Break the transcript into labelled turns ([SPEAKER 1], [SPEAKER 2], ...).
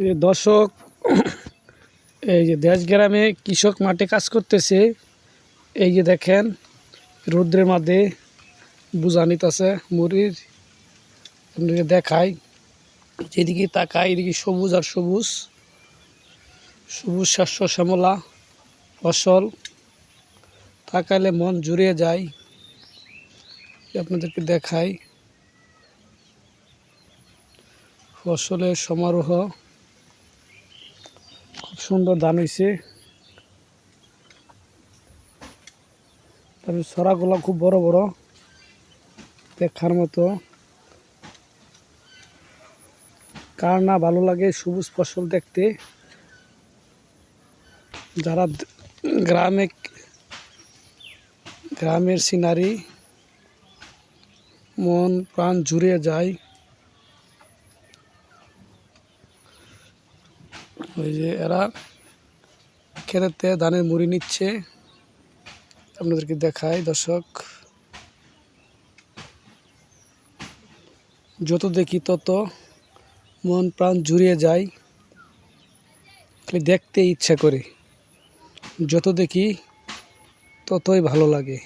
[SPEAKER 1] এই দর্শক, এই যে দেশ গ্রামে কৃষক মাঠে কাজ করতেছে। এই যে দেখেন রৌদ্রের মধ্যে বুঝা নিতেছে মুড়ির। আপনাকে দেখাই, যেদিকে তাকাই এদিকে সবুজ আর সবুজ, সবুজ শস্য শ্যামলা ফসল, তাকাইলে মন জুড়িয়ে যায়। আপনাদেরকে দেখাই ফসলের সমারোহ, খুব সুন্দর ধান হয়েছে। তারপরে ছড়াগুলো খুব বড় বড়, দেখার মতো। কার না ভালো লাগে সবুজ ফসল দেখতে। যারা গ্রামের সিনারি, মন প্রাণ জুড়িয়ে যায়। ওই যে এরা খেতেতে ধানের মুড়ি নিচ্ছে, আপনাদেরকে দেখায় দর্শক। যত দেখি তত মন প্রাণ জুড়িয়ে যায়, দেখতে ইচ্ছা করে। যত দেখি ততই ভালো লাগে।